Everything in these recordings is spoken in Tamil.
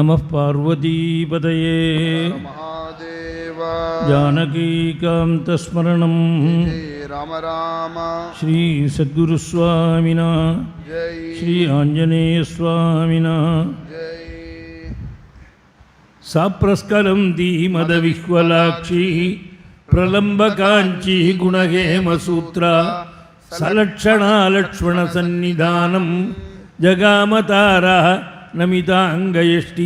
நம பார்வதீபதயே ஜானகீகாந்தஸ்மரணம் ராம ராம. ஸ்ரீ சத்குருஸ்வாமினா ஸ்ரீ ஆஞ்சநேயஸ்வாமினா சாப்ரஸ்கலம் தீமதவிஹ்வலாட்சி பிரலம்பகாஞ்சி குணகேமசூத்ரா சலட்சணா லக்ஷ்மண சந்நிதானம் ஜகாமதாரா நமிதாங்கயஷ்டி.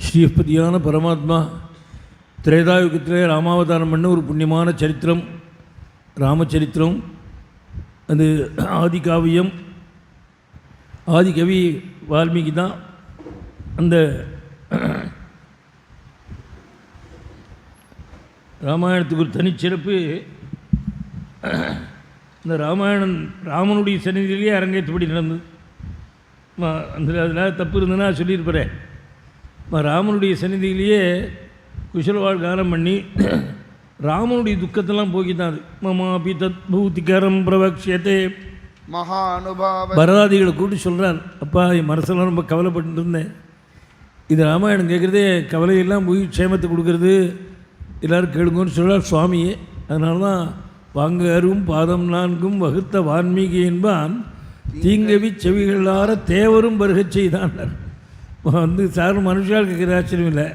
ஸ்ரீபதியான பரமாத்மா திரேதாயுகத்திலே ராமாவதாரம் பண்ண ஒரு புண்ணியமான சரித்திரம் ராமச்சரித்திரம். அது ஆதிகாவியம். ஆதிகவி வால்மீகி தான். அந்த ராமாயணத்துக்கு ஒரு தனிச்சிறப்பு. இந்த ராமாயணம் ராமனுடைய சன்னிதியிலேயே அரங்கேற்றபடி நடந்தது. அதில் தப்பு இருந்ததுன்னா சொல்லியிருப்பேன். ராமனுடைய சன்னிதியிலேயே குஷலவாழ் கானம் பண்ணி ராமனுடைய துக்கத்தெல்லாம் போக்கித்தான். அது மமாபி தத் பூதிகரம் பிரவக்ஷியதே மகானுபாவ. பரதாதிகளை கூப்பிட்டு சொல்கிறார், அப்பா என் மனசெல்லாம் ரொம்ப கவலைப்பட்டு இருந்தேன். இது ராமாயணம் கேட்குறதே கவலையெல்லாம் போய் க்ஷேமத்தை கொடுக்கறது, எல்லோரும் கேளுங்கன்னு சொல்கிறார் சுவாமியே. அதனால தான் வாங்க அரும் பாதம் நான்கும் வகுத்த வான்மீகி என்பான் தீங்கவி செவிகளார தேவரும் வருகச் செய்தான். வந்து சார் மனுஷால் கேட்குற ஆச்சரியம் இல்லை,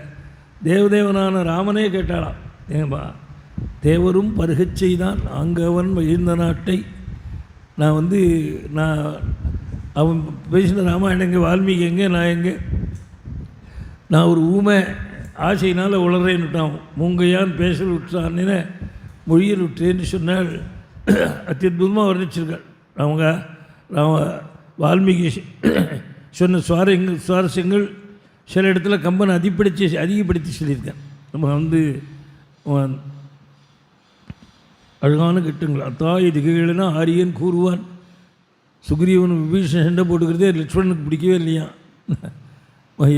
தேவதேவனான ராமனே கேட்டாளாம். ஏன்பா தேவரும் பருகச் செய்தான் அங்கவன் மகிழ்ந்த நாட்டை. நான் அவன் பேசின ராமாயணம் எங்கே, வால்மீகி எங்கே, நான் எங்கே? நான் ஒரு ஊமை ஆசையினால் உளறேன்னு விட்டான். மூங்கையான் பேசல் விட்டான்னு மொழியில் விட்டேன்னு சொன்னால் அத்தியுதமாக வர்ணிச்சிருக்காள். அவங்க வால்மீகி சொன்ன சுவாரஸ்யங்கள் சில இடத்துல கம்பன் அதிகப்படுத்தி சொல்லியிருக்கேன். நம்ம அழகான கிட்டுங்கள். அத்தாய் திகைகள்னா ஆரியன் கூறுவான். சுக்ரீவன் விபீஷன் சண்டை போட்டுக்கிறதே லட்சுமணனுக்கு பிடிக்கவே இல்லையா.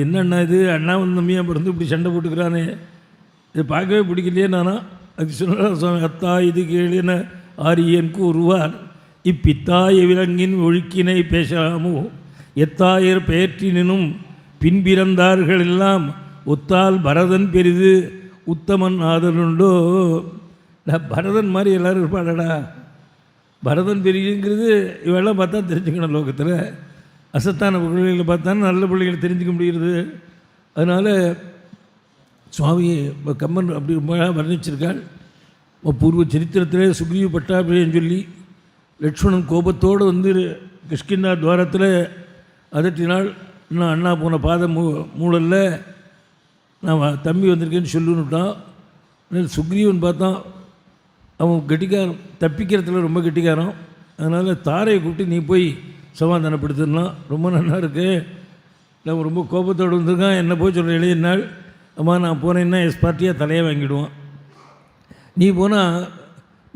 என்ன அண்ணா இது, அண்ணா தம்பியாக பிறந்து இப்படி சண்டை போட்டுக்கிறானே, இது பார்க்கவே பிடிக்கலையே நானா. அது சொன்னார் சுவாமி, அத்தாய் இது கேளின ஆரியன் கூறுவான் இப்பித்தாய விலங்கின் ஒழுக்கினை பேசாமோ எத்தாயர் பெயற்றினும் பின்பிறந்தார்கள் எல்லாம் ஒத்தால் பரதன் பெரிது உத்தமன் ஆதலுண்டோ. பரதன் மாதிரி எல்லோரும் இருப்பாடா. பரதன் பெரியங்கிறது இவெல்லாம் பார்த்தா தெரிஞ்சுக்கணும். லோகத்தில் அசத்தான பிள்ளைகளை பார்த்தாலும் நல்ல பிள்ளைகளை தெரிஞ்சுக்க முடிகிறது. அதனால் சுவாமியை கம்மன் அப்படி ரொம்ப வர்ணிச்சிருக்காள். பூர்வ சரித்திரத்திலே சுக்ரீவ பட்டாபிஷேகம் சொல்லி லக்ஷ்மணன் கோபத்தோடு வந்து கிஷ்கிந்தா துவாரத்தில் அதட்டினாள். இன்னும் அண்ணா போன பாதம் மூடலில் நான் தம்பி வந்திருக்கேன்னு சொல்லுன்னுட்டான். சுக்ரீவன் பார்த்தான், அவன் கெட்டிக்காரன், தப்பிக்கிறதுல ரொம்ப கெட்டிக்காரன். அதனால் தாரையை கூப்பிட்டு நீ போய் சமாதானப்படுத்திடலாம், ரொம்ப நல்லா இருக்கு, நான் ரொம்ப கோபத்தோடு வந்திருக்கான், என்ன போய் சொல்கிற இளைய நாள். அம்மா நான் போனேன்னா எஸ்பார்ட்டியாக தலையை வாங்கிடுவான். நீ போனால்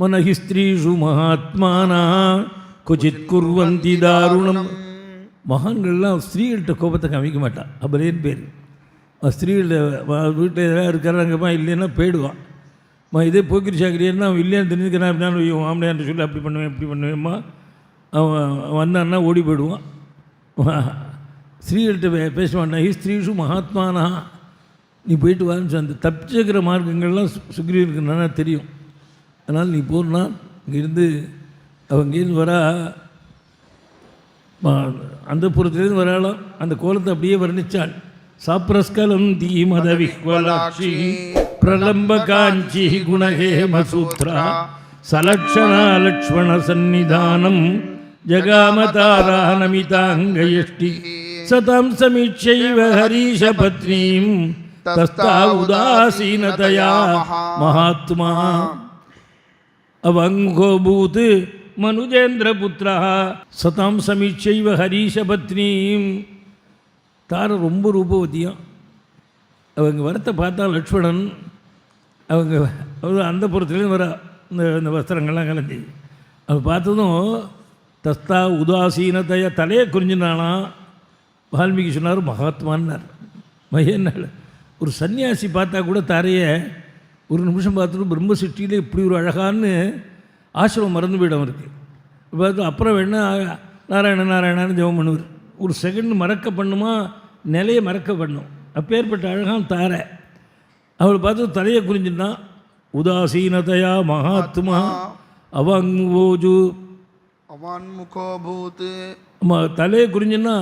மனஹி ஸ்திரீஷு மகாத்மானா கொச்சித் குர்வந்தி தாருணம். மகான்கள்லாம் ஸ்திரீகள்கிட்ட கோபத்தை காமிக்க மாட்டான். அப்படின்னு பேர். ஸ்திரீகள்கிட்ட வீட்டில் எதாவது இருக்கிறாங்கம்மா இல்லைன்னா போயிடுவான். இதே போக்கிரி சாக்கிரியன்னா அவன் இல்லையான்னு தெரிஞ்சுக்கிறான். அப்படின்னா ஆம்பளையான்னு சொல்லி அப்படி பண்ணுவேன் இப்படி பண்ணுவேம்மா. அவன் வந்தான்னா ஓடி போயிடுவான். ஸ்திரீகள்கிட்ட பேச மாட்டான். ஸ்திரீஷு மகாத்மானா, நீ போயிட்டு வான்னு அந்த தப்பிச்சுக்கிற மார்க்கங்கள்லாம் சுக்ரீவனுக்கு நல்லா தெரியும். அதனால் நீ போனா இங்கேருந்து அவங்கேருந்து வரா, அந்த புறத்துலேருந்து வராலாம். அந்த கோலத்தை அப்படியே வர்ணித்தாள். சாப்ரஸ்கலம் தீமதவிஹ்வலாட்சி பிரலம்பகாஞ்சி குணகேமசூத்ரா சலட்சணா லக்ஷ்மண சந்நிதானம் ஜகாமதாரா நமிதாங்கயஷ்டி சதம் சமீட்சைவ ஹரீஷ பத்னீம் தஸ்தா உதாசீனதயா மகாத்மா அவங்கோபூத் மனுஜேந்திர புத்திரா சதாம் சமீட்சைவ ஹரீஷ பத்னீம். தாரை ரொம்ப ரூபவதியம். அவங்க வரத்தை பார்த்தா லக்ஷ்மணன் அவங்க அந்த புறத்துலேருந்து வர இந்த வஸ்திரங்கள்லாம் கலந்து அவன் பார்த்ததும் தஸ்தா உதாசீனத்தையா தலையை குறிஞ்சினானா. வால்மீகி சொன்னார் மகாத்மான்னார். மகேன்னாள் ஒரு சன்னியாசி பார்த்தா கூட தாரையை ஒரு நிமிஷம் பார்த்துட்டு பிரம்ம சிருஷ்டியில் இப்படி ஒரு அழகான்னு ஆசிரமம் மறந்து போயிடும் அவருக்கு. பார்த்து அப்புறம் வேணா நாராயண நாராயணான்னு ஜெபம் பண்ணுவார். ஒரு செகண்ட் மறக்க பண்ணுமா, நிலையை மறக்க பண்ணும். அப்பேற்பட்ட அழகான தாரை. அவளை பார்த்து தலையை குறிஞ்சிருந்தான். உதாசீனதையா மகாத்மா அவங்கோஜு அவான்முகோ பூத். தலையை குறிஞ்சுன்னா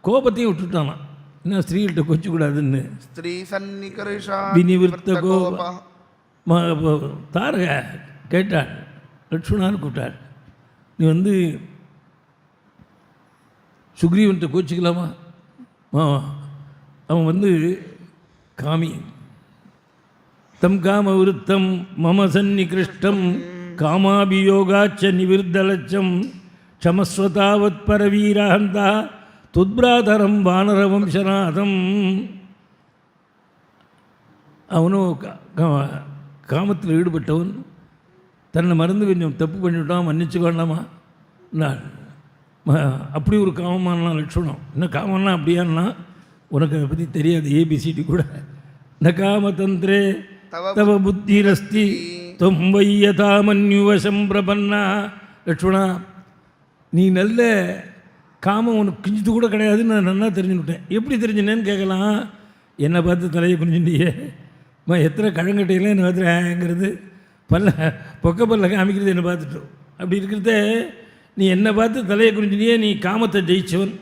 கோபத்தையும் விட்டுட்டானா. என்ன ஸ்திரீகள்கிட்ட கொச்சக்கூடாதுன்னு. ஸ்திரீ சன்னிகர்ஷா வினிவிருத்த கோப தாரக கேட்டாள். லட்சுமணான்னு கூப்பிட்டாள். நீ வந்து சுக்ரீவன்கிட்ட கோச்சிக்கலாமா? அவன் வந்து காமி. தம் காம விருத்தம் மம சந்நிகிருஷ்டம் காமாபியோகாச்ச நிவிர்தலட்சம் க்ஷமஸ்வதாவத் பரவீரஹந்தா துத்பிராதரம் வானரவம்சநாதம். அவனும் காமத்தில் ஈடுபட்டவன். தன்னை மறந்து கொஞ்சம் தப்பு பண்ணிவிட்டான், மன்னிச்சு வேண்டாமா நான் அப்படி ஒரு காமமானா லட்சணம். என்ன காமன்னா அப்படியான்னா உனக்கு அதை பற்றி தெரியாது, ஏபிசிடி கூட. ந காமதந்திரே தவ புத்திரஸ்தி தொம்பையதா மன்யுவசம் பிரபன்னா. லட்சுமணா, நீ நல்ல காமம் உனக்கு கிஞ்சித்து கூட கிடையாதுன்னு நான் நல்லா தெரிஞ்சுக்கிட்டேன். எப்படி தெரிஞ்சுனேன்னு கேட்கலாம். என்னை பார்த்து தலையை குனிஞ்சுட்டியே, எத்தனை கழங்கட்டையெல்லாம் என்னை பார்த்துறேங்கிறது, பொக்க பல்ல காமிக்கிறது என்னை பார்த்துட்டோம். அப்படி இருக்கிறத நீ என்னை பார்த்து தலையை குறிஞ்சினியே, நீ காமத்தை ஜெயிச்சவன்.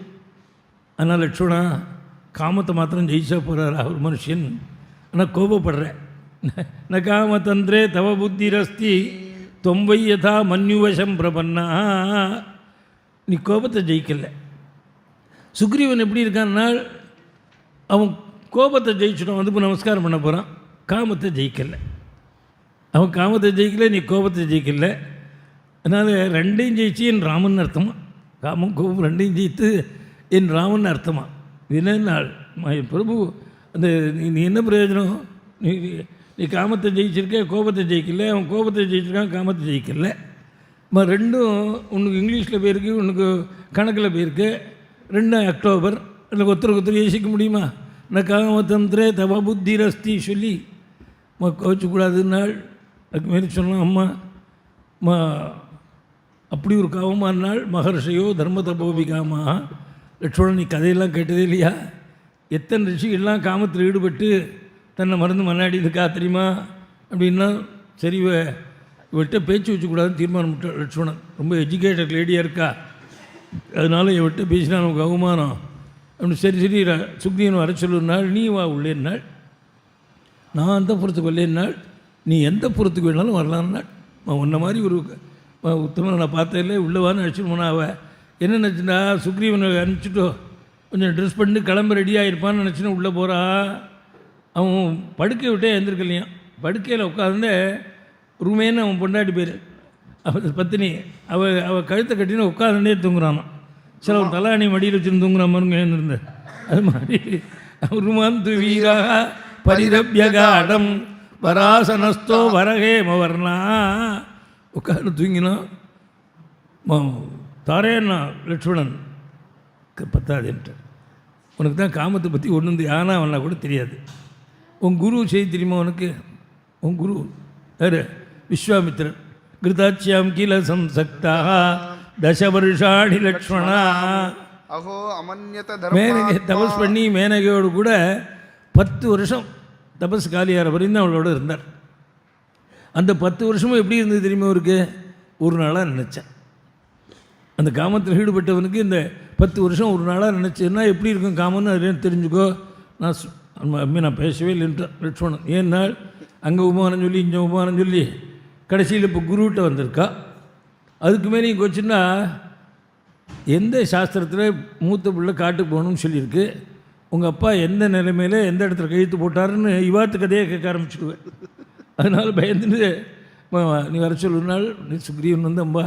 ஆனால் லட்சுமணா, காமத்தை மாத்திரம் ஜெயிச்சா போகிறார் அவர் மனுஷன். ஆனால் கோபப்படுறேன். ந காமதந்திரே தவ புத்திரஸ்தி தொம்பை யதா மன்யுவசம் பிரபன்னா. நீ கோபத்தை ஜெயிக்கலை. சுக்ரீவன் எப்படி இருக்கான்னா, அவன் கோபத்தை ஜெயிச்சிடும், வந்து இப்போ நமஸ்காரம் பண்ண போகிறான். காமத்தை ஜெயிக்கலை. அவன் காமத்தை ஜெயிக்கலை, நீ கோபத்தை ஜெயிக்கலை. அதனால் ரெண்டையும் ஜெயிச்சு என் ராமன் அர்த்தமா. காமம் கோபம் ரெண்டையும் ஜெயித்து என் ராமன் அர்த்தமா. வினாள் பிரபு, அந்த நீ என்ன பிரயோஜனம்? நீ காமத்தை ஜெயிச்சிருக்க, கோபத்தை ஜெயிக்கல. அவன் கோபத்தை ஜெயிச்சிருக்கான், காமத்தை ஜெயிக்கல. ரெண்டும் உனக்கு இங்கிலீஷில் போயிருக்கு, உனக்கு கணக்கில் போயிருக்கு. 2 அக்டோபர் அதில் ஒருத்தருக்கு யோசிக்க முடியுமா? நான் காமதந்திரே தவ புத்திரஸ்தி சொல்லி கோச்சக்கூடாதுன்னாள். அதுக்கு மாரி சொன்னான். அம்மா அப்படி ஒரு காமமானால் மகர்ஷியோ தர்ம தபோபிகாமா. லட்சுமணன், நீ கதையெல்லாம் கேட்டதே இல்லையா? எத்தனை ரிஷிகள்லாம் காமத்தில் ஈடுபட்டு தன்னை மறந்து மன்னாடி இருக்கா தெரியுமா? அப்படின்னா சரி, இவர்கிட்ட பேச்சு வச்சுக்கூடாதுன்னு தீர்மானம் விட்டாள் லட்சுமணன். ரொம்ப எஜுகேட்டட் லேடியாக இருக்கா, அதனால இவர்கிட்ட பேசினா நமக்கு அவமானம் அப்படின்னு. சரி சுக்ரீவன் வர சொல்லுனாள். நீ வா உள்ளேன்னாள். நான் அந்த புறத்துக்கு வரலேன்னாள். நீ எந்த புறத்துக்கு வேணாலும் வரலான்னாள். உன்ன மாதிரி ஒரு உத்தமனை நான் பார்த்ததில்லை, உள்ளவான்னு நினச்சிருமோனா. அவள் என்ன நினச்சினா, சுக்ரீவனை அனுப்பிச்சிட்டோ கொஞ்சம் ட்ரெஸ் பண்ணி கிளம்ப ரெடியாக இருப்பான்னு நினச்சினா உள்ளே போகிறா. அவன் படுக்கை விட்டே எழுந்திருக்கலையான். படுக்கையில் உட்காந்து ரூமேன்னு அவன் பொண்டாட்டி பேர், அவள் பத்தினி. அவள் கழுத்தை கட்டின்னு உட்காந்துட்டே தூங்குறானான். சில ஒரு தலாணி மடியில் வச்சுருந்து தூங்குற மாதிரி இருந்த அது மாதிரி ரூமான் துவீராக பரிரப்யகாடம் வராசனஸ்தோ வரகேமவர்ணா. உட்காந்து தூங்கினான். தாரேன்னா லட்சுமணன் பத்தாதுன்ட்டு. உனக்கு தான் காமத்தை பற்றி ஒன்று ஆனால் அவனா கூட தெரியாது. உன் குரு செய்தி தெரியுமா உனக்கு? உன் குரு யார்? விஸ்வாமித்திரன். கிருதாட்சியாம் கீழ சம்சக்தாக தசவருஷாணி லக்ஷ்மணா. அஹோ அமன்யத மேனகை தபஸ் பண்ணி மேனகையோடு கூட 10 வருஷம் தபஸ் காலியார வரையும் தான் அவளோட இருந்தார். அந்த 10 வருஷமும் எப்படி இருந்தது தெரியுமா அவருக்கு? ஒரு நாளாக நினச்சேன். அந்த காமத்தில் ஈடுபட்டவனுக்கு இந்த 10 வருஷம் ஒரு நாளாக நினச்சேன்னா எப்படி இருக்கும் காமன்னு அது தெரிஞ்சுக்கோ. நான் பேசவே இல்லைன்ற லட்சுமணன். ஏன்னால் அங்கே உபமானம் சொல்லி இங்கே உபமானம் சொல்லி கடைசியில் இப்போ குருகிட்ட வந்திருக்கா. அதுக்கு மேலே இங்கே வச்சுன்னா எந்த சாஸ்திரத்தில் மூத்த பிள்ளை காட்டுக்கு போகணும்னு சொல்லியிருக்கு. உங்கள் அப்பா எந்த நிலைமையில் எந்த இடத்துல கையெழுத்து போட்டாருன்னு இவாத்து கதையை கேட்க ஆரம்பிச்சுடுவேன். அதனால் பயந்துட்டு நீ வர சொல்லுனால் நீ சுக்ரீவன் வந்து அம்பா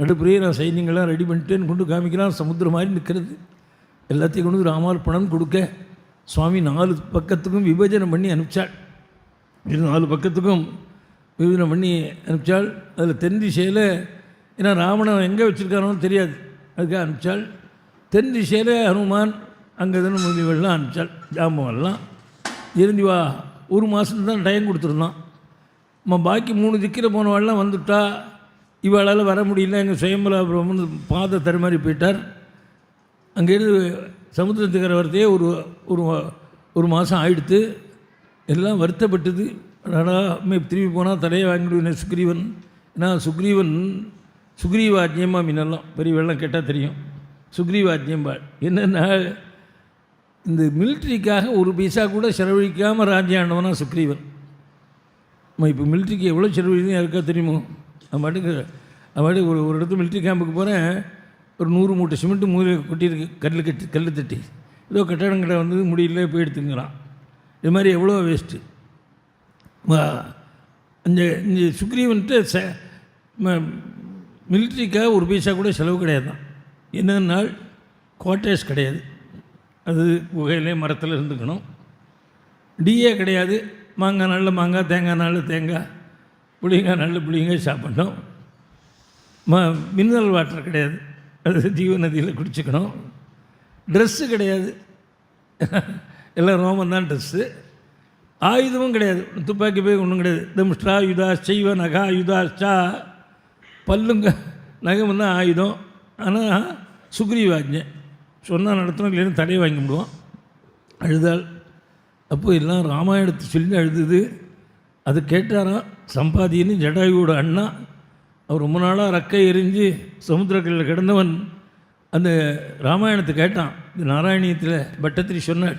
நடுப்புறையே நான் சைன்யங்கள்லாம் ரெடி பண்ணிட்டேன்னு கொண்டு காமிக்கிறான். சமுத்திரம் மாதிரி நிற்கிறது. எல்லாத்தையும் கொண்டு ராமார்ப்பணம் கொடுக்க சுவாமி 4 பக்கத்துக்கும் விபஜனம் பண்ணி அனுப்பிச்சாள். 4 பக்கத்துக்கும் விபஜனம் பண்ணி அனுப்பிச்சாள். அதில் தென் திசையில், ஏன்னா ராவணன் எங்கே வச்சுருக்கானோன்னு தெரியாது, அதுக்காக அனுப்பிச்சாள். தென் திசையில் ஹனுமான் அங்கே தானே முனிவெல்லாம் அனுப்பிச்சாள். ஜாம்பவெல்லாம் இருந்து வா. 1 மாதம் தான் டைம் கொடுத்துருந்தான். பாக்கி 3 திக்கில் போனவாள்லாம் வந்துவிட்டா. இவாளால் வர முடியல. எங்கள் சுயம்பலாபுரம் பாதை தருமாறி போயிட்டார். அங்கேருந்து சமுத்திரத்துக்கிற வரத்தையே ஒரு ஒரு ஒரு மாதம் ஆயிடுத்து. எல்லாம் வருத்தப்பட்டது. அடடா திரும்பி போனால் தலையை வாங்கிடுவேன் சுக்ரீவன். ஏன்னா சுக்ரீவாஜ்யமா மீனெல்லாம் பெரிய வெள்ளம் கேட்டால் தெரியும். சுக்ரீவாஜ்யம்பாள் என்னென்னா இந்த மிலிட்ரிக்காக ஒரு பைசா கூட செலவழிக்காமல் ராஜ்யம் ஆண்டவனா சுக்ரீவன். இப்போ மிலிட்ரிக்கு எவ்வளோ செலவழிக்குன்னு யாருக்கா தெரியுமோ? அது பாட்டுக்கு ஒரு இடத்துல மிலிட்ரி கேம்புக்கு போகிறேன். ஒரு 100 மூட்டை சிமெண்ட்டு மூலையில் கொட்டியிருக்கு. கல் தட்டி ஏதோ கட்டடங்களை வந்து முடியல போய் எடுத்துங்கிறான். இது மாதிரி எவ்வளோ வேஸ்ட்டு. இந்த சுக்ரீவன்ட்டு மிலிட்ரிக்காக ஒரு பைசா கூட செலவு கிடையாது தான். என்னன்னா குவார்ட்டர்ஸ் கிடையாது. அது குகையிலே மரத்தில் இருந்துக்கணும். டிஏ கிடையாது. மாங்காய் நாளில் மாங்காய், தேங்காய் நாளில் தேங்காய், புளிங்காய் நாளில் புளிங்காய் சாப்பிட்ணும். மினரல் வாட்டர் கிடையாது. அது ஜீவ நதியில் குடிச்சிக்கணும். ட்ரெஸ்ஸு கிடையாது. எல்லாம் ரோமன் தான் ட்ரெஸ்ஸு. ஆயுதமும் கிடையாது. துப்பாக்கி போய் ஒன்றும் கிடையாது. தம்ஷ்டா யுதா செய்வ நகா யுதாச்சா பல்லுங்க நகம் தான் ஆயுதம். ஆனால் சுக்ரீவாஜ்ஞை சொன்னால் நடத்தணும், இல்லைன்னு தடையை வாங்கி விடுவான். அழுதாள். அப்போ எல்லாம் ராமாயணத்தை சொல்லி அழுதுது. அது கேட்டாராம் சம்பாதின்னு ஜடாயுவோட அண்ணா. அவர் ரொம்ப நாளாக ரக்கை எரிஞ்சு சமுத்திரக்கரையில் கிடந்தவன் அந்த ராமாயணத்தை கேட்டான். இது நாராயணியத்தில் பட்டத்திரி சொன்னார்.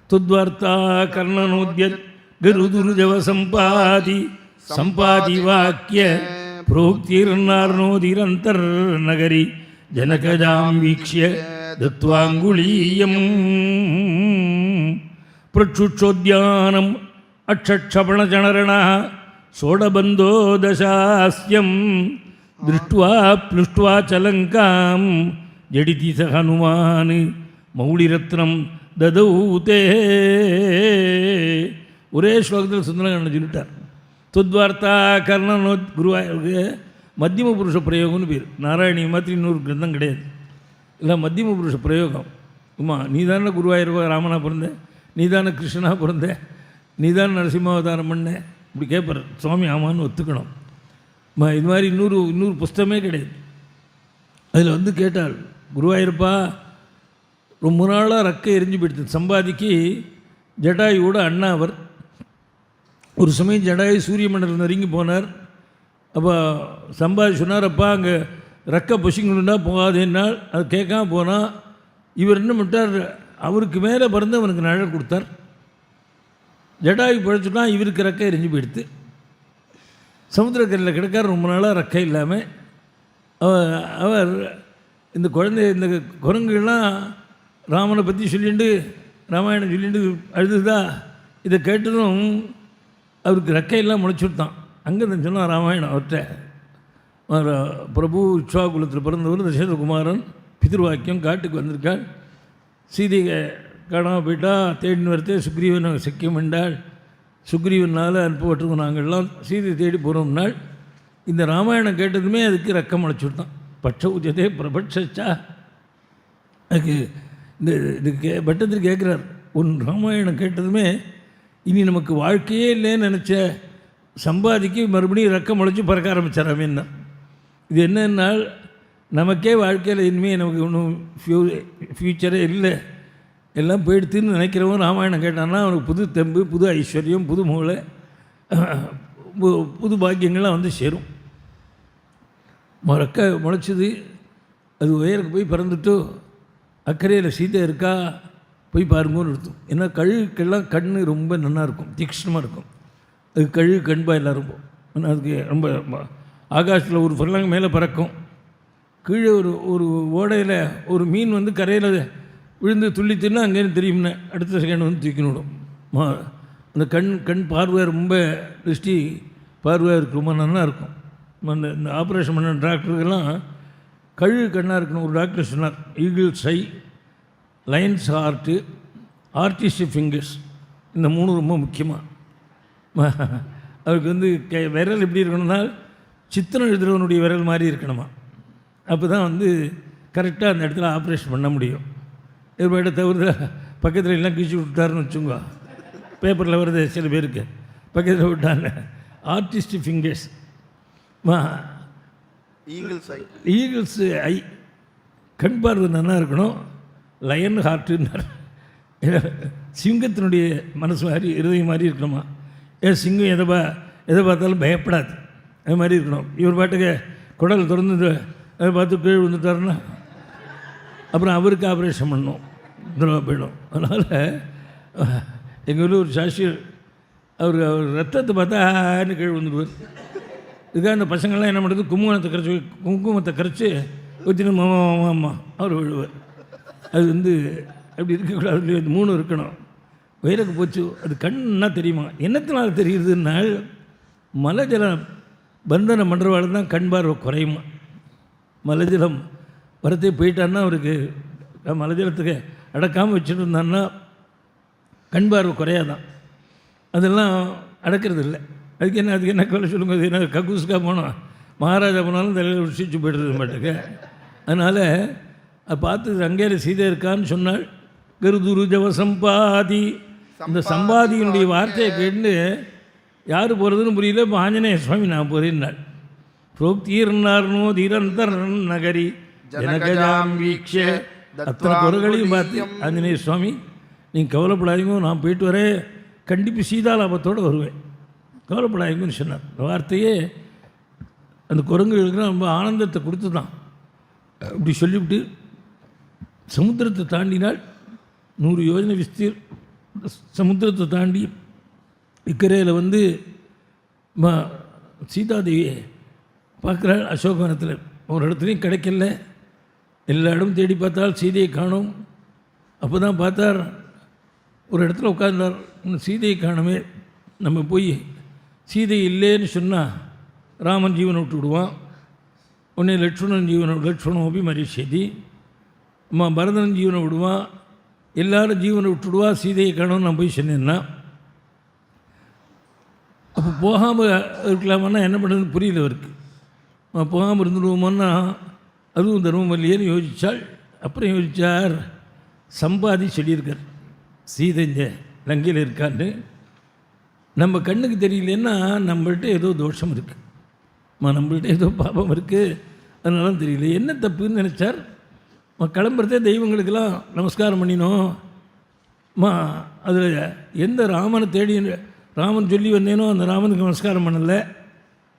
துத்வார்த்தா கர்ணனோத்ய கருதுருஜவ சம்பாதி வாக்கிய புரோக்திர்நார்னோதிரந்தர் நகரி ஜனகஜாம் வீக்ஷ்ய தத்வாங்குலீயம் பிரச்சுட்சோத்யானம் அக்ஷபணஜனரண சோடபந்தோ தசாஸ்யம் திருஷ்டுவா ப்ளுஷ்டுவா சலங்காம் ஜடிதி ச ஹனுமான் மௌளிரத்னம் ததௌதே. ஒரே ஸ்லோகத்தில் சுந்தரகாண்டன் சொல்லிட்டார். துத்வார்த்தா கர்ணனோ குருவாயூருக்கு மத்தியம புருஷ பிரயோகம்னு பேர். நாராயணி மாதிரி இன்னொரு கிரந்தம் கிடையாது. இல்லை மத்தியம புருஷ பிரயோகம். உமா நீ தானே குருவாயூர் ராமனா பிறந்த, நீ தானே கிருஷ்ணனாக பிறந்த, நீ தானே நரசிம்மாவதாரம் பண்ண, இப்படி கேட்பார் சுவாமி. ஆமான்னு ஒத்துக்கணும். இது மாதிரி இன்னொரு புஸ்தகமே கிடையாது. அதில் வந்து கேட்டாள், குருவாயூரப்பா ரொம்ப நாளாக ரக்கை எரிஞ்சு போயிடுது. சம்பாதிக்கு ஜடாயுவோட அண்ணா அவர். ஒரு சமயம் ஜடாயு சூரிய மண்டலம் நெருங்கி போனார். அப்போ சம்பாதி சொன்னார், அப்பா அங்கே ரக்கை பொசிங்கணுன்னா போகாதேன்னால் அது கேட்காம போனால் இவர் என்ன பண்ணிட்டார், அவருக்கு மேலே பிறந்து அவனுக்கு நிழல் கொடுத்தார். ஜடாயு பழைச்சுட்டா இவருக்கு ரக்கை எரிஞ்சு போயிடுது. சமுத்திரக்கரையில் கிடக்கார் ரொம்ப நாளாக ரக்கை இல்லாமல். அவர் இந்த குரங்குகள்லாம் ராமனை பற்றி சொல்லிட்டு ராமாயணம் சொல்லிட்டு அழுதுதா. இதை கேட்டதும் அவருக்கு ரெக்கையெல்லாம் முளைச்சி விட்டான். அங்கே தான் சொன்னான் ராமாயணம் அவர்கிட்ட. பிரபு இக்ஷ்வாகுலத்தில் பிறந்தவர் தசரகுமாரன். பிதிர்வாக்கியம் காட்டுக்கு வந்திருக்காள். சீதையை காணாமல் போயிட்டா. தேடின்னு வரத்தே சுக்ரீவன் சிக்கியம் என்றாள். சுக்ரீவனால் அனுப்பப்பட்டிருக்கோம் நாங்கள்லாம். சீதை தேடி போகிறோம்னாள். இந்த ராமாயணம் கேட்டதுமே அதுக்கு ரெக்கம் முளைச்சி விட்டான். பட்ச உச்சதே பிரபட்சா. அதுக்கு இதுக்கு பட்டத்தில் கேட்குறார், உன் ராமாயணம் கேட்டதுமே இனி நமக்கு வாழ்க்கையே இல்லைன்னு நினச்ச சம்பாதிக்கு மறுபடியும் ரெக்கம் முளைச்சி பறக்க ஆரம்பிச்சாராமேன்னா. இது என்னன்னால் நமக்கே வாழ்க்கையில் இனிமேல் நமக்கு ஒன்றும் ஃப்யூச்சரே இல்லை, எல்லாம் போயிடுத்துன்னு நினைக்கிறவன் ராமாயணம் கேட்டான்னா அவனுக்கு புது தெம்பு, புது ஐஸ்வர்யம், புது மூளை, புது பாக்கியங்கள்லாம் வந்து சேரும். ரெக்கை முளைச்சிது. அது உயருக்கு போய் பிறந்துட்டு அக்கறையில் சீதை இருக்கா போய் பாருங்கன்னு இருக்கும். ஏன்னா கழுகுக்கெல்லாம் கண் ரொம்ப நல்லாயிருக்கும், தீக்ஷ்ணமாக இருக்கும். அது கழுகு கண்பா எல்லோரும். அதுக்கு ரொம்ப ஆகாசத்தில் ஒரு ஃபர்லாங் மேலே பறக்கும். கீழே ஒரு ஓடையில் ஒரு மீன் வந்து கரையில் விழுந்து துள்ளி தின்னா அங்கேன்னு தெரியும்னே அடுத்த செகண்ட் வந்து தூக்கி விடும். அந்த கண் பார்வை ரொம்ப திருஷ்டி பார்வையாக இருக்கு, ரொம்ப நல்லா இருக்கும். இந்த ஆப்ரேஷன் பண்ண டாக்டருக்கெல்லாம் கழுகு கண்ணாக இருக்கணும். ஒரு டாக்டர் சொன்னார், ஈகிள்ஸ் ஐ, லைன்ஸ் ஹார்ட்டு, ஆர்டிஸ்டிக் ஃபிங்கர்ஸ், இந்த 3 ரொம்ப முக்கியமாக. அவருக்கு வந்து விரல் எப்படி இருக்கணும்னா சித்திரம் எழுதுகிறவனுடைய விரல் மாதிரி இருக்கணுமா. அப்போ தான் வந்து கரெக்டாக அந்த இடத்துல ஆப்ரேஷன் பண்ண முடியும். எதிர்பார்ட்ட தவிர பக்கத்தில் எல்லாம் கிழிச்சு விட்டாருன்னு வச்சுங்க, பேப்பரில் வருது சில பேருக்கு, பக்கத்தில் விட்டாங்க. ஆர்டிஸ்டிக் ஃபிங்கர்ஸ், ஈகிள்ஸ் ஐ, கண் பார்வை நல்லா இருக்கணும். லயன் ஹார்ட்டுன்னார். சிங்கத்தினுடைய மனசு மாதிரி இருதயம் மாதிரி இருக்கணுமா. சிங்கம் எதை பார்த்தாலும் பயப்படாது, அது மாதிரி இருக்கணும். இவர் பாட்டுக்கு குடல் திறந்து அதை பார்த்து கீழே விழுந்துட்டாருன்னா அப்புறம் அவருக்கு ஆப்ரேஷன் பண்ணணும், தூரமாக போயிடும். அதனால் எங்கள் ஊரில் ஒரு சாஷியர் அவர் ரத்தத்தை பார்த்தா கீழே விழுந்துடுவார். இதுக்காக அந்த பசங்கள்லாம் என்ன பண்ணுறது, குங்குமத்தை கரைச்சி ஊற்றின மாமா அவர் விழுவார். அது அப்படி இருக்கக்கூடாது, அது 3 இருக்கணும். வயிறுக்கு போச்சு, அது கண்ணா தெரியுமா, என்னத்தினால தெரியுதுன்னா மலைஜலம் பந்தனம் பண்ணுறவாள் தான் கண் பார்வை குறையுமா. மலைஜலம் வரத்தே போயிட்டான்னா அவருக்கு மலைஜலத்துக்கு அடக்காமல் வச்சுட்டு இருந்தான்னா கண் பார்வை குறையாதான். அதெல்லாம் அடக்கிறது இல்லை. அதுக்கு என்ன கவலை சொல்லுங்க. அது என்ன கக்கூஸ்க்கா போனோம், மகாராஜா போனாலும் தலையில் ருசிச்சு போய்டுறது மாட்டேங்க. அதனால் அதை பார்த்து அங்கேயே சீதை இருக்கான்னு சொன்னால் கருதுரு ஜவ சம்பாதி, இந்த சம்பாதியினுடைய வார்த்தையை கேட்டு யார் போகிறதுன்னு புரியல. இப்போ ஆஞ்சநேய சுவாமி நான் போகிறேன்னாள். புரோக்தீர்னார்னோ தீரந்தர் நகரி ஜனகஜாம் வீக்ஷ, அத்தனை குரல்களையும் பார்த்து ஆஞ்சநேய சுவாமி நீங்கள் கவலைப்படாதீங்க, நான் போயிட்டு வரேன், கண்டிப்பாக சீதாலாபத்தோடு வருவேன், கவலைப்படாதீங்கன்னு சொன்னார். அந்த வார்த்தையே அந்த குரங்குகளுக்கு ரொம்ப ஆனந்தத்தை கொடுத்து தான். அப்படி சொல்லிவிட்டு சமுத்திரத்தை தாண்டினால் 100 யோஜனை விஸ்தீர் சமுத்திரத்தை தாண்டி இக்கரையில் சீதாதேவியை பார்க்குறாள். அசோகவனத்தில் ஒரு இடத்துலையும் கிடைக்கல, எல்லா இடமும் தேடி பார்த்தால் சீதையை காணும். அப்போ தான் பார்த்தார், ஒரு இடத்துல உட்கார்ந்தார், சீதையை காணுமே, நம்ம போய் சீதை இல்லைன்னு சொன்னால் ராமன் ஜீவனை விட்டு விடுவான், உடனே லட்சுமணன் ஓபி மரிஷதி பரதன் ஜீவனை விடுவான், எல்லாரும் ஜீவனை விட்டுடுவா, சீதையை காணும்னு நான் போய் சொன்னேன்னா அப்போ போகாமல் இருக்கலாமன்னா என்ன பண்ணுறதுன்னு புரியல அவருக்கு. போகாமல் இருந்துடுவோமோன்னா அதுவும் தர்மம் இல்லையேன்னு யோசித்தாள். அப்புறம் யோசித்தார், சம்பாதி சொல்லியிருக்கார் சீதை இந்த லங்கையில் இருக்கான்னு. நம்ம கண்ணுக்கு தெரியலன்னா நம்மள்கிட்ட ஏதோ தோஷம் இருக்குது, நம்மள்கிட்ட ஏதோ பாபம் இருக்குது, அதனால தெரியல. என்ன தப்புன்னு நினச்சார். கிளம்புறதே தெய்வங்களுக்கெல்லாம் நமஸ்காரம் பண்ணினோம். அதில் எந்த ராமனை தேடி ராமன் சொல்லி வந்தேனோ அந்த ராமனுக்கு நமஸ்காரம் பண்ணலை,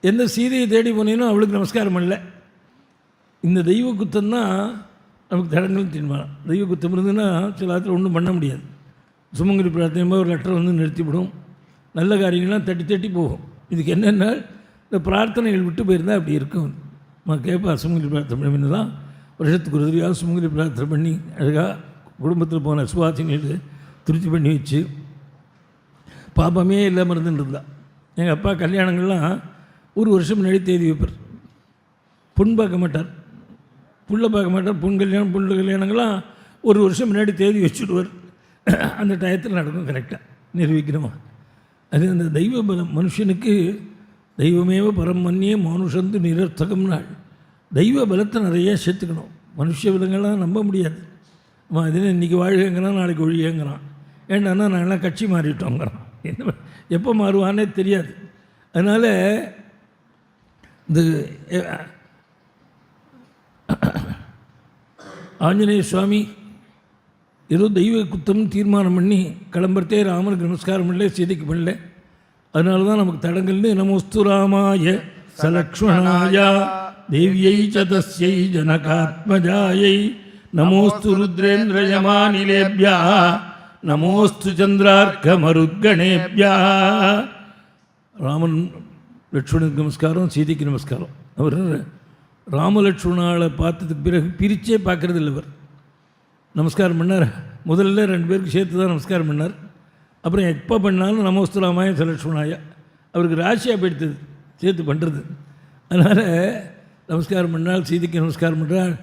எந்த சீதையை தேடி போனேனோ அவளுக்கு நமஸ்காரம் பண்ணலை. இந்த தெய்வ குத்தம் தான் நமக்கு தடங்கள் தீர்மானம். தெய்வ குத்தம் இருந்ததுன்னா சில நேரத்தில் ஒன்றும் பண்ண முடியாது. சுமங்கலி பிரார்த்தனை ஒரு லெட்டர் நிறுத்திவிடும், நல்ல காரியங்கள்லாம் தட்டி போகும். இதுக்கு என்னென்னா இந்த பிரார்த்தனைகள் விட்டு போயிருந்தால் அப்படி இருக்கும். கேட்பா சுமங்கலி பிரார்த்தனை பண்ணி தான் வருஷத்துக்கு ஒரு தடவையாக சுமங்கலி பிரார்த்தனை பண்ணி அழகாக குடும்பத்தில் போன சுவாசினிகள் திருச்சி பண்ணி வச்சு பாப்பமே இல்லாமல் இருந்துட்டு எங்கள் அப்பா கல்யாணங்கள்லாம் ஒரு வருஷம் முன்னாடி தேதி வைப்பார். பொண்ணு பார்க்க மாட்டார், புள்ள பார்க்க மாட்டார். புள்ள கல்யாணங்கள்லாம் ஒரு வருஷம் முன்னாடி தேதி வச்சுடுவார். அந்த டயத்தில் நடக்கும் கரெக்டாக நிரூபிக்கணுமா. அது அந்த தெய்வ பலம். மனுஷனுக்கு தெய்வமேவ பரமன்யே மனுஷந்து நிரர்த்தகம் நாள். தெய்வ பலத்தை நிறைய சேர்த்துக்கணும். மனுஷ பலங்கள்லாம் நம்ப முடியாது. அது இன்றைக்கி வாழ்கிறான் நாளைக்கு ஒழியங்கிறான். ஏன்னா நாங்கள்லாம் கட்சி மாறிட்டோங்கிறான். என்ன எப்போ மாறுவானே தெரியாது. அதனால் இந்த ஆஞ்சநேய சுவாமி ஏதோ தெய்வ குத்தம் தீர்மானம் பண்ணி கிளம்புறதே ராமனுக்கு நமஸ்காரம் பண்ணல, சீதைக்கு பண்ணல. அதனால தான் நமக்கு தடங்கள்னு நமோஸ்து ராமாய சலக்ஷ்மணாயா தேவியை சதஸ்யை ஜனகாத்மஜாயை நமோஸ்து ருத்ரேந்திரயமானிலேபியா நமோஸ்து சந்திரார்க்க மருத்கணேபியா. ராமன் லட்சுமணுக்கு நமஸ்காரம், சீதைக்கு நமஸ்காரம். அவர் ராமலட்சுமணாவை பார்த்ததுக்கு பிறகு பிரித்தே பார்க்குறது இல்லை. அவர் நமஸ்காரம் பண்ணார். முதல்ல 2 பேருக்கு சேர்த்து தான் நமஸ்காரம் பண்ணார். அப்புறம் எப்போ பண்ணாலும் நமோஸ்து ராமாய சலக்ஷ்மணாய. அவருக்கு ராசியாக போயிடுத்தது சேர்த்து பண்ணுறது. அதனால் நமஸ்காரம் பண்ணால் சீதைக்கு நமஸ்காரம் பண்ணுறால்.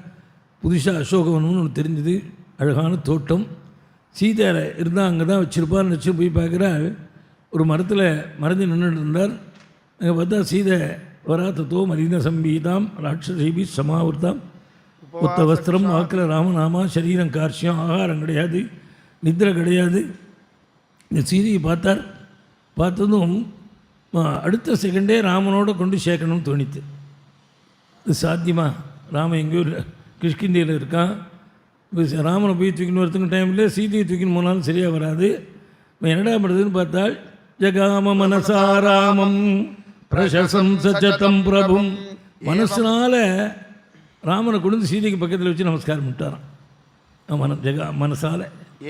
புதுசாக அசோகவனம்னு ஒன்று தெரிஞ்சுது, அழகான தோட்டம். சீதை இருந்தால் அங்கே தான் வச்சுருப்பான்னு வச்சு போய் பார்க்குறாள். ஒரு மரத்தில் மறைஞ்சு நின்றுட்டு இருந்தார். அங்கே பார்த்தா சீதை வராத்தோ மரித சம்பீதாம் ராட்சசீபி சமாவிரதாம் உத்த வஸ்திரம் வாக்கில் ராமநாமா சரீரம் கார்ஷியம், ஆகாரம் கிடையாது, நித்திரை கிடையாது. இந்த சீதையை பார்த்தார். பார்த்ததும் அடுத்த செகண்டே ராமனோட கொண்டு சேர்க்கணும்னு தோணித்து. இது சாத்தியமா? ராமன் எங்கேயோ கிஷ்கிந்தியில் இருக்கான், இப்போ ராமனை போய் தூக்கின்னு வரத்துக்கு டைமில் சீதையை தூக்கின்னு போனாலும் சரியாக வராது. இப்போ என்னடா பண்ணுறதுன்னு பார்த்தால் ஜகாம மனசாராமம் பிரசசம்சம் பிரபும் மனசுனால ராமனை கொண்டு சீதைக்கு பக்கத்தில் வச்சு நமஸ்காரம் விட்டாரான். மனசால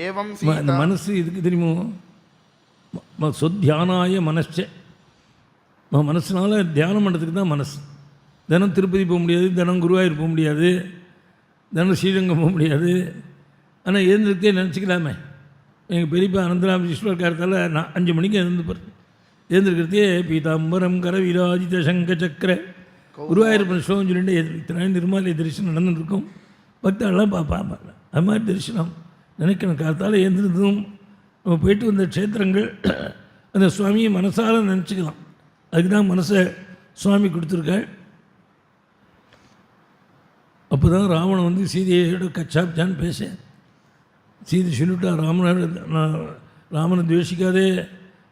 ஏவம் இந்த மனசு இதுக்கு தெரியுமோ சொத்தியானாய மனச மனசுனால தியானம் பண்ணுறதுக்கு தான் மனசு. தினம் திருப்பதி போக முடியாது, தினம் குருவாயூர் போக முடியாது, தினம் ஸ்ரீரங்கம் போக முடியாது. ஆனால் எழுந்திருக்கே நினச்சிக்கலாமே. எங்கள் பெரியப்பா அனந்தராம் ஈஸ்வரக்காரத்தால் நான் 5 மணிக்கு எழுந்துப்பார். எழுந்திருக்கிறதே பீதாம்பரம் கர விராஜித சங்க சக்கர குருவாயூரப்பன் ஸ்லோகம் சொல்லிட்டு இத்தனை நிர்மாலய தரிசனம் நடந்துருக்கும். பக்தர்கள்லாம் பார்ப்பாங்க. அது மாதிரி தரிசனம் நினைக்கணும். காலத்தால் எழுந்திருந்தும் நம்ம போயிட்டு வந்த க்ஷேத்திரங்கள் அந்த சுவாமியை மனசால் நினச்சிக்கலாம். அதுக்கு தான் மனசை சுவாமி கொடுத்துருக்காள். அப்போ தான் ராவணன் வந்து சீதையோட கச்சாப்சான்னு பேச சீதை சொல்லிவிட்டா ராமனை துவேஷிக்காதே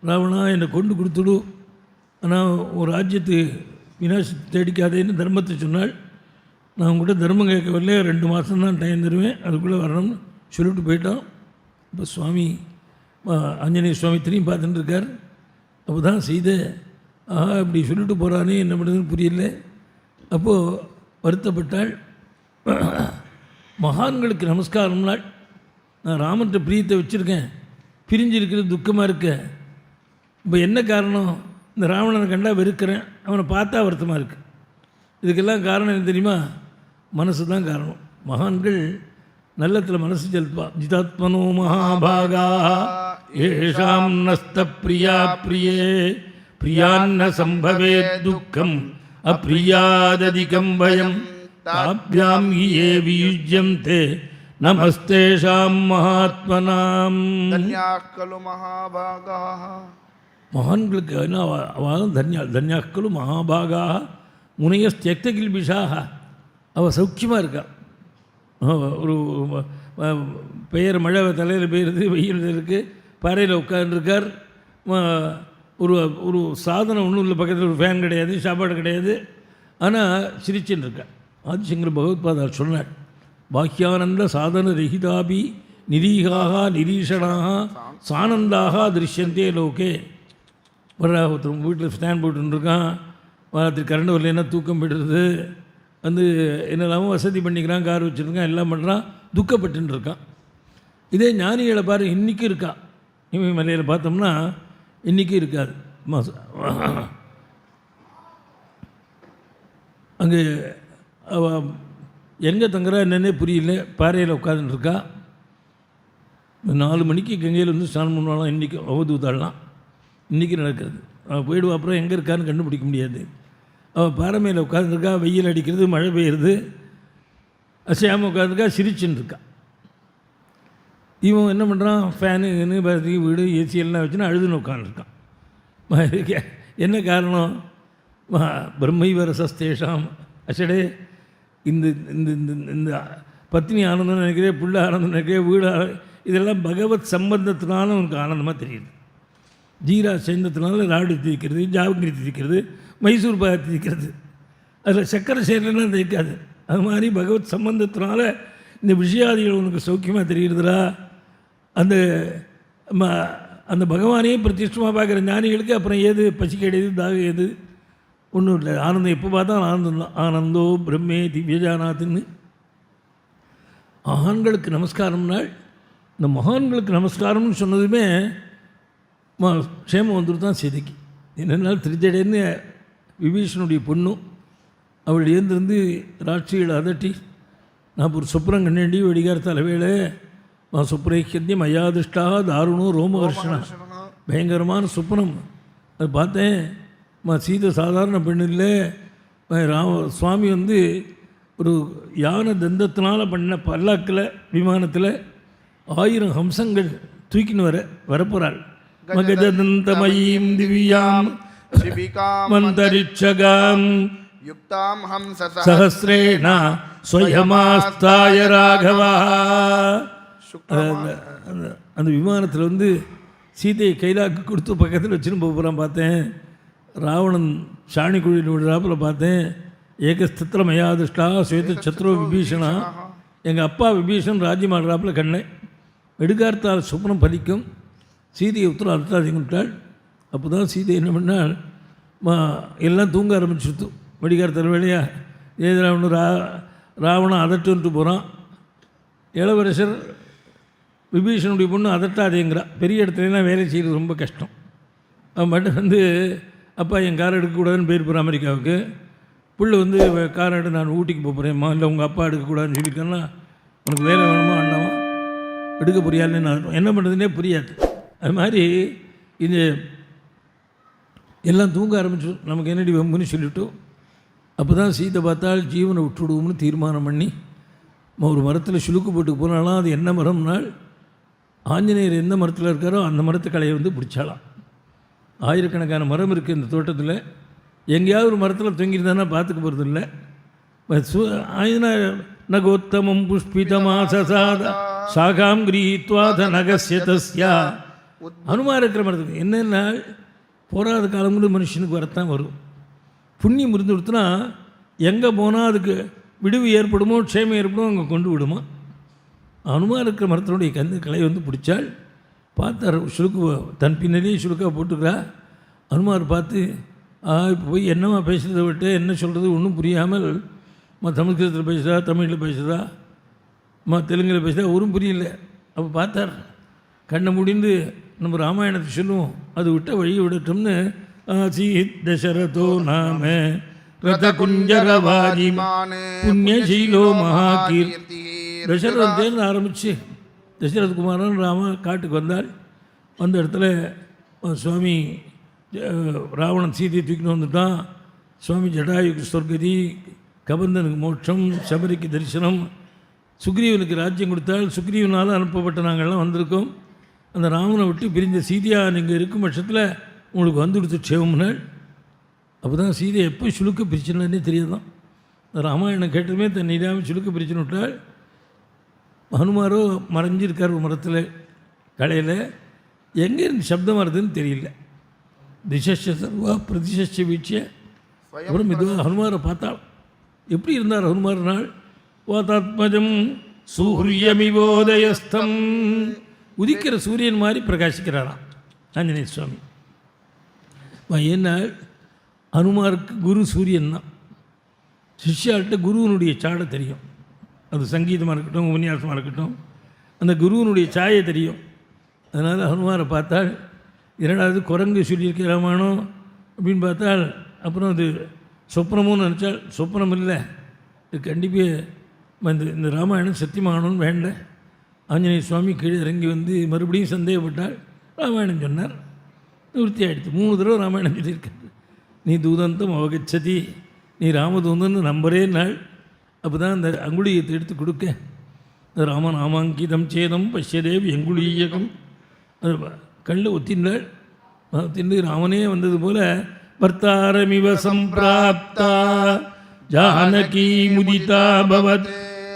ராவணா, என்னை கொண்டு கொடுத்துடு, ஆனால் ஒரு ராஜ்யத்து வினாசத்தை தேடிக்காதேன்னு தர்மத்தை சொன்னாள். நான் உங்கள்கிட்ட தர்மம் கேட்க வரல, 2 மாதம் தான் டைம் தருவேன், அதுக்குள்ளே வரணும்னு சொல்லிவிட்டு போயிட்டான். இப்போ சுவாமி ஆஞ்சநேய சுவாமி திரும்பி பார்த்துட்டு இருக்கார். அப்போ தான் சீதை இப்படி சொல்லிட்டு போகிறானே, என்ன பண்ணுறதுன்னு புரியல. அப்போது வருத்தப்பட்டாள். மகான்களுக்கு நமஸ்காரம்னாள். நான் ராமன்கிட்ட பிரியத்தை வச்சுருக்கேன், பிரிஞ்சிருக்கிறது துக்கமாக இருக்க. இப்போ என்ன காரணம்? இந்த ராவணனை கண்டா வெறுக்கிறேன், அவனை பார்த்தா வருத்தமாக இருக்குது. இதுக்கெல்லாம் காரணம் என்ன தெரியுமா? மனசு தான் காரணம். மகான்கள் நல்லத்தில் மனசு செலுத்துவா. ஜிதாத்மனோ மகாபாகா ஏஷாம் நஸ்த பிரியா பிரியே பிரியான்ன சம்பவே துக்கம் அப்ரியாததிகம் பயம் தாப்யாம் ஏ வியுஜ்யந்தே நமஸ்தேஷாம் மகாத்மனாம். தன்யாக்கலு மகாபாகாः மகான்களுக்கு என்ன அவன் தன்யாக்களும் மகாபாகாக முனைய தியக்தகில்பிஷாக. அவள் சௌக்கியமாக இருக்கா. ஒரு பெயர் மழை தலையில் பெய்யுறது, வெயில் இருக்குது, பாறையில் உட்காந்துருக்கார். ஒரு ஒரு சாதனம் ஒன்றும் இல்லை, பக்கத்தில் ஒரு ஃபேன் கிடையாது, சாப்பாடு கிடையாது, ஆனால் சிரிச்சுன்னு இருக்கார். ஆதிசங்கர பகவத்பாதர் சொன்னார், பாக்கியானந்த சாதன ரஹிதாபி நிரீகாக நிரீஷனாக சானந்தாக திருஷ்யந்தே லோகே. ஒருத்தர் வீட்டில் ஸ்டாண்ட் போட்டுருக்கான், ராத்திரி கரண்ட் வரலைன்னா தூக்கம் போய்டுறது, வந்து என்னெல்லாமோ வசதி பண்ணிக்கிறான், கார் வச்சுருக்கான், எல்லாம் பண்ணுறான், துக்கப்பட்டுன்னு இருக்கான். இதே ஞானிகளை பாரு, இன்றைக்கும் இருக்கா. இமயமலையில் பார்த்தோம்னா இன்றைக்கும் இருக்காது. அங்கே எங்கே தங்குறா என்னென்னே புரியல, பாறையில் உட்காந்துருக்கா. 4 மணிக்கு கங்கையில் வந்து ஸ்நானம் பண்ணுவாலாம். இன்றைக்கி அவதூத்தாடலாம், இன்றைக்கி நடக்கிறது. அவள் போயிடுவா. அப்புறம் எங்கே இருக்கான்னு கண்டுபிடிக்க முடியாது. அவள் பாறை மேலே உட்காந்துருக்கா, வெயில் அடிக்கிறது, மழை பெய்யுறது, அசையாமல் உட்காந்துருக்கா, சிரிச்சுன்னு இருக்கா. இவன் என்ன பண்ணுறான், ஃபேனு பத்தி வீடு ஏசி எல்லாம் வச்சுன்னா அழுதுன்னு உட்காந்துருக்கான். என்ன காரணம்? பிரம்மைவரசஸ்தேஷாம் அசடே. இந்த இந்த இந்த பத்னி ஆனந்தம் நினைக்கிறேன், பிள்ளை ஆனந்தம் நினைக்கிறேன், வீடு இதெல்லாம் பகவத் சம்பந்தத்தினால உனக்கு ஆனந்தமாக தெரியுது. ஜீரா சேர்ந்ததுனால ராடு திரிக்கிறது, ஜாவங்கிரி திரிக்கிறது, மைசூர் பாக திரிக்கிறது, அதில் சக்கரை சேர்லன்னா தெரிக்காது. அது மாதிரி பகவத் சம்பந்தத்தினால இந்த விஷயாதிகள் உனக்கு சௌக்கியமாக தெரிகிறதுரா. அந்த அந்த பகவானையே பிரதிஷ்டமாக பார்க்குற ஞானிகளுக்கு அப்புறம் ஏது பசி கிடையாது, தாகம் ஏது, ஒன்றும் இல்லை. ஆனந்தம் எப்போ பார்த்தா ஆனந்தம் தான். ஆனந்தோ பிரம்மே திவ்யஜானாத்துன்னு. மகான்களுக்கு நமஸ்காரம்னால், இந்த மகான்களுக்கு நமஸ்காரம்னு சொன்னதுமே க்ஷேமம் வந்துட்டு தான் சீதைக்கு. என்னென்னால் திருச்சடைன்னு விபீஷனுடைய பொண்ணும் அவள் ஏந்திருந்து ராட்சிகளை அதட்டி, நான் ஒரு சொப்னம் கண்ணேண்டி வெடிகார தலைவேளை சொப்ரேக்கியம் ஐயாதிஷ்டாக தாருணம் ரோமகர்ஷனா. பயங்கரமான சொப்னம். அது பார்த்தேன். சீதை சாதாரண பெண் இல்லை. சுவாமி வந்து ஒரு யானை தந்தத்தினால் பண்ண பல்லாக்கில் விமானத்தில் 1000 ஹம்சங்கள் தூக்கின்னு வரப்போகிறாள். மகஜதந்தமயீம் திவ்யாம் மந்தரிட்சகாம் யுக்தாம் ஹம்ச சஹஸ்ரேண ஸ்வயமாஸ்தாய ராகவா. அந்த விமானத்தில் வந்து சீதையை கைலாக்கு கொடுத்து பக்கத்தில் வச்சுன்னு போகிறான். பார்த்தேன். ராவணன் சாணி குழியில் விடுறாப்பில் பார்த்தேன். ஏகஸ்திர மயாதிஷ்டா ஸ்வேத சத்ரு விபீஷணா. எங்கள் அப்பா விபீஷன் ராஜ்யம் ஆடுறாப்புல கண்ணை எடுக்கார்த்தால் சுப்னம் பலிக்கும், சீதையை உத்தரம் அர்த்தாதிங்கிட்டாள். அப்போ தான் சீதை என்ன பண்ணால், எல்லாம் தூங்க ஆரம்பிச்சுட்டு வெடிக்கார்த்தல் வேலையா ஏதா ஒன்று ராவணன் அதட்டுன்ட்டு போகிறான். இளவரசர் விபீஷனுடைய பொண்ணு அதட்டாதேங்கிறா. பெரிய இடத்துலலாம் வேலை செய்கிறது ரொம்ப கஷ்டம். அவன் மட்டும் அப்பா என் கார் எடுக்கக்கூடாதுன்னு போயிருப்பார் அமெரிக்காவுக்கு. புள்ள கார் எடு, நான் ஊட்டிக்கு போகிறேம்மா, இல்லை உங்கள் அப்பா எடுக்கக்கூடாதுன்னு சொல்லியிருக்கேன்னா, உனக்கு வேலை வேணுமா அண்ணாமா எடுக்க புரியாதுன்னு நான் என்ன பண்ணுறதுனே புரியாது. அது மாதிரி இது எல்லாம் தூங்க ஆரம்பிச்சு நமக்கு என்னடி வம்புன்னு சொல்லிவிட்டோம். அப்போ தான் சீதை பார்த்தால் ஜீவனை விட்டுவிடுவோம்னு தீர்மானம் பண்ணி ஒரு மரத்தில் சுழுக்கு போட்டு போனாலும் அது என்ன மரம்னால் ஆஞ்சநேயர் எந்த மரத்தில் இருக்காரோ அந்த மரத்து கலையை பிடிச்சாலாம். ஆயிரக்கணக்கான மரம் இருக்குது இந்த தோட்டத்தில். எங்கேயாவது ஒரு மரத்தில் தொங்கியிருந்தானா பார்த்துக்க போகிறது இல்லை. நகோத்தமம் புஷ்பிதமாசாத சாகாம் கிரீத்வாத நகசிய தஸ்யா. அனுமார் இருக்கிற மரத்துக்கு என்னென்னா போராத காலங்களும் மனுஷனுக்கு வரத்தான் வரும். புண்ணியம் இருந்து கொடுத்தனா எங்கே போனால் அதுக்கு விடுவு ஏற்படுமோ க்ஷேமம் ஏற்படுமோ அங்கே கொண்டு விடுமா. அனுமார் இருக்கிற மரத்தினுடைய கலை பிடிச்சால் பார்த்தார். சுழுக்கு தன் பின்னாடியே சுழுக்காக போட்டுக்கிறா. அனுமார் பார்த்து இப்போ போய் என்னம்மா பேசுகிறத விட்டு என்ன சொல்கிறது ஒன்றும் புரியாமல் சமஸ்கிருதத்தில் பேசுகிறா, தமிழில் பேசுகிறா, தெலுங்கில் பேசுகிறா, ஒன்றும் புரியல. அப்போ பார்த்தார். கண்ணை முடிந்து நம்ம ராமாயணத்தை சொல்லுவோம், அது விட்ட வழியை விடட்டோம்னு ஆசீத் தசரதோ நாம ரத குஞ்சரவாதி புண்ணியசீலோ மகாகீர்த்தி. தசரதேன்னு ஆரம்பித்து தசரத்குமாரன் காட்டுக்கு வந்தார். அந்த இடத்துல சுவாமி ராவணன் சீதையை தூக்கிட்டு வந்துட்டான். சுவாமி ஜடாயுக்கு சொர்க்கதி, கபந்தனுக்கு மோட்சம், சபரிக்கு தரிசனம், சுக்ரீவனுக்கு ராஜ்யம் கொடுத்தால் சுக்ரீவனால் அனுப்பப்பட்ட நாங்கள்லாம் வந்திருக்கோம். அந்த ராவனை விட்டு பிரிஞ்ச சீதையா நீங்கள் இருக்கும் பட்சத்தில் உங்களுக்கு வந்து கொடுத்து க்ஷேமம்னாள். அப்போ தான் சீதை எப்போ சுழுக்க பிரிச்சுனாலே தெரியாதான். ராமாயணம் கேட்டதுமே தன் நீடாமல் சுழுக்க பிரிச்சுன்னு விட்டால். ஹனுமாரோ மறைஞ்சிருக்கார் ஒரு மரத்தில் கலையில். எங்கே இருந்து சப்தம் வருதுன்னு தெரியல. திசஸ்ய சர்வா பிரதிசஸ்ய வீட்சிய. அப்புறம் இதுவாக ஹனுமாரை பார்த்தாள். எப்படி இருந்தார் ஹனுமார் நாள்? வாதாத்மஜம் சூரியமிவோதயஸ்தம். உதிக்கிற சூரியன் மாதிரி பிரகாசிக்கிறாராம் ஆஞ்சநேய சுவாமி. ஏன்னா ஹனுமாருக்கு குரு சூரியன் தான். சிஷ்யாள்கிட்ட குருவனுடைய சாடை தெரியும். அது சங்கீதமாக இருக்கட்டும், உபன்யாசமாக இருக்கட்டும், அந்த குருவனுடைய சாயை தெரியும். அதனால் ஹனுமாரை பார்த்தால் இரண்டாவது குரங்கு சொல்லியிருக்க ராமாயணம் அப்படின்னு பார்த்தால், அப்புறம் அது சொப்னமும் நினச்சால் சொப்னம் இல்லை, இது கண்டிப்பாக இந்த ராமாயணம் சத்தியமாகணும்னு வேண்ட. ஆஞ்சநேய சுவாமி கீழே இறங்கி மறுபடியும் சந்தேகப்பட்டால் ராமாயணம் சொன்னார். நிவர்த்தி ஆகிடுச்சு. 3 தடவை ராமாயணம் சொல்லியிருக்காரு. நீ தூதந்தம் அவகச்சதி, நீ ராமதூதன்னு நம்பரே நாள். அப்போ தான் அந்த அங்குலியத்தை எடுத்து கொடுக்க, ராமநாமாங்கிதம் சேதம் பஷ்யதேவ் எங்குலீயகம் அது கல்லில் ஒத்தினாள். ஒத்தின்னு ராமனே வந்தது போல் வர்த்தாரமிவ சம்பிராப்தா ஜானகி முதிதா பவத்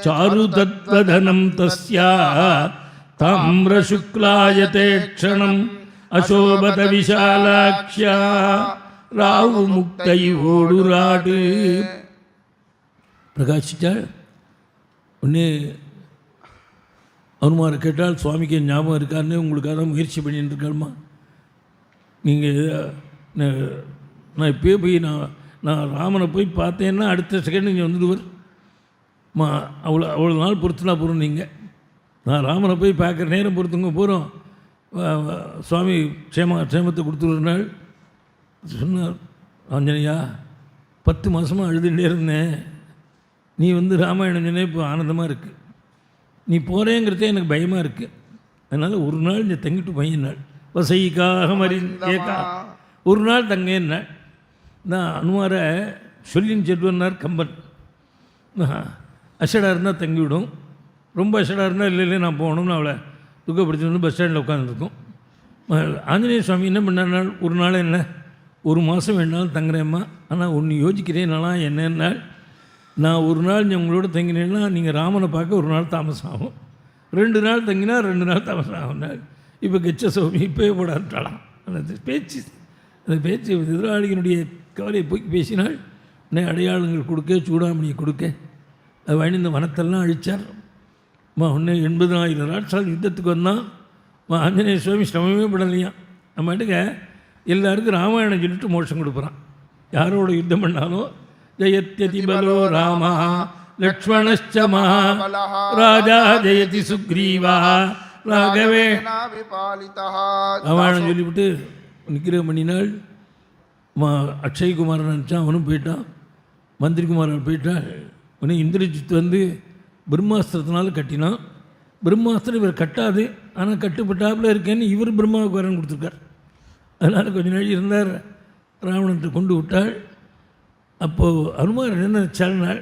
சாரு தத்வதனம் தஸ்யா தாம்ர சுக்லாயதே க்ஷணம் அசோபத விஷாலாக்ஷ்யா ராவு முக்தை ஓடுராடு. பிரகாசித்தாள். ஒன்று அனுமாரை கேட்டால் சுவாமிக்கு ஞாபகம் இருக்காருன்னு உங்களுக்காக முயற்சி பண்ணிட்டு இருக்காருமா. நீங்கள் நான் இப்போயே போய் நான் ராமனை போய் பார்த்தேன்னா அடுத்த செகண்ட் நீங்கள் வந்துடுவார். அவ்வளோ நாள் பொறுத்துனா போகிறோம். நீங்கள் நான் ராமனை போய் பார்க்குற நேரம் பொறுத்துங்க போகிறோம். சுவாமி க்ஷேமத்தை கொடுத்துருற நாள் சொன்னார். ஆஞ்சனையா 10 மாதமாக அழுதுகிட்டே இருந்தேன். நீ ராமாயணம் சொன்னே இப்போ ஆனந்தமாக இருக்குது. நீ போகிறேங்கிறதே எனக்கு பயமாக இருக்குது. அதனால் ஒரு நாள் இந்த தங்கிட்டு பையன் நாள் வசைக்காக மறிந்தேக்கா ஒரு நாள் தங்கேன்னாள். நான் அனுமாரை சொல்லின்னு செல்வன்னார் கம்பன். அசடாக இருந்தால் தங்கிவிடும், ரொம்ப அசடாக இருந்தால் இல்லை நான் போகணும்னு அவளை துக்கப்படுத்தி பஸ் ஸ்டாண்டில் உட்காந்துருக்கும். ஆஞ்சநேய சுவாமி என்ன பண்ணால் ஒரு நாள் என்ன 1 மாதம் வேணாலும் தங்குறேம்மா, ஆனால் ஒன்று யோசிக்கிறேன்னாலா என்னென்னால் நான் ஒரு நாள் உங்களோட தங்கினேன்னா நீங்கள் ராமனை பார்க்க ஒரு நாள் தாமசம் ஆகும், 2 நாள் தங்கினா 2 நாள் தாமசம் ஆகும்னாள். இப்போ கெச்ச சோமி இப்போயே போடாட்டாலாம். அந்த பேச்சு எதிராளிகளுடைய கவலையை போய் பேசினாள். அடையாளங்கள் கொடுக்க, சூடாமணியை கொடுக்க, அது வாங்கி இந்த வனத்தெல்லாம் அழித்தார். உடனே 80,000 ராட்சால் யுத்தத்துக்கு வந்தான். ஆஞ்சநேய சுவாமி சிரமமே படலையாம். நம்ம மாட்டுக்க எல்லாருக்கும் ராமாயணம் சொல்லிட்டு மோட்சம் கொடுக்குறான். யாரோட யுத்தம் பண்ணாலும் ஜெயத்யதி பலோ ராமா லக்ஷ்மணश्च மகாபலः ராஜா ஜெயதி சுக்ரீவா ராகவே விபாலிதः. ராமாயணம் சொல்லிவிட்டு நிக்கிரகம் பண்ணினாள். அக்ஷய்குமாரன் நினச்சான், அவனும் போயிட்டான். மந்திரிகுமாரன் போயிட்டாள். உடனே இந்திரஜித் வந்து பிரம்மாஸ்திரத்தினால கட்டினான். பிரம்மாஸ்திரம் இவர் கட்டாது, ஆனால் கட்டுப்பட்டாப்புல இருக்கேன்னு இவர் பிரம்மாவுக்கு வரன் கொடுத்துருக்கார். அதனால் கொஞ்ச நாள் இருந்தார். ராவணத்தை கொண்டு விட்டாள். அப்போது அனுமார் என்ன நினச்சாள்னாள்,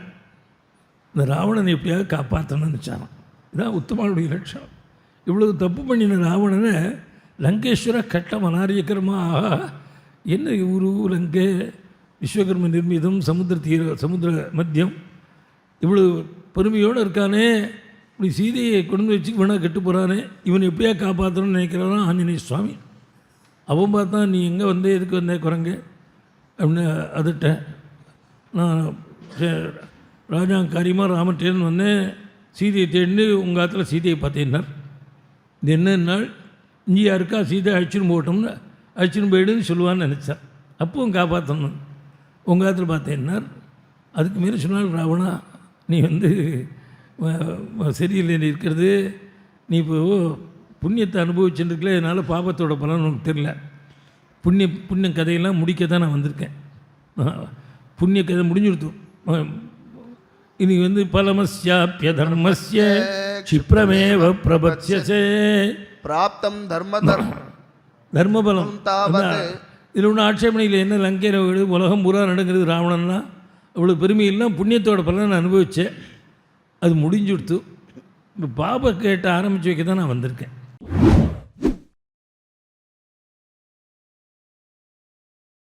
இந்த ராவணனை எப்படியாவது காப்பாற்றணும்னு நினச்சாரான். இதுதான் உத்தமாவுடைய லட்சணம். இவ்வளவு தப்பு பண்ணின ராவணனை லங்கேஸ்வர கட்டம் அநாரியக்கரமாக என்ன ஊரு லங்கை விஸ்வகர்ம நிர்மிதம் சமுத்திர மத்தியம் இவ்வளோ பெருமையோடு இருக்கானே, இப்படி சீதையை கொண்டு வச்சு வேணால் கெட்டு போகிறானே, இவனை எப்படியா காப்பாற்றணும்னு நினைக்கிறான் ஆஞ்சநேய சுவாமி. அவன் பார்த்தா, நீ எங்கே வந்தே எதுக்கு வந்தே குரங்கு அப்படின்னு அதட்ட. நான் ராஜா காரியமாக ராமட்டேன்னு வந்தேன், சீதையை தேடின்னு உங்கள் ஆற்றுல சீதையை பார்த்தேன்னார். இது என்னன்னாள், இங்கே யாருக்கா சீதை அழிச்சுன்னு போட்டோம்னு அழிச்சுன்னு போயிடுன்னு சொல்லுவான்னு நினச்சார். அப்பவும் காப்பாற்றணும் உங்கள் ஆற்றுல பார்த்தேன்னார். அதுக்கு மீறி சொன்னால், ராவணா நீ வந்து சரியில்லை இருக்கிறது, நீ இப்போ புண்ணியத்தை அனுபவிச்சுருக்கல, அதனால் பாபத்தோட பலன் உனக்கு தெரியல. புண்ணிய கதையெல்லாம் முடிக்க தான் நான் வந்திருக்கேன். புண்ணிய கதை முடிஞ்சுடுத்தோம். இனி வந்து பலமஸ்யாப்ய தர்மஸ்ய க்ஷிப்ரமேவ பிரபத்யசே பிராப்தம் தர்மபலம். இதில் ஒன்றும் ஆட்சேபனை இல்லை. என்ன லங்கையில் உலகம் பூரா நடங்கிறது ராவணன்னா அவ்வளோ பெருமையெல்லாம் புண்ணியத்தோட பலனை அனுபவித்தேன். அது முடிஞ்சு கொடுத்து இப்போ பாப கேட்ட ஆரம்பித்து வைக்க தான் நான் வந்திருக்கேன்.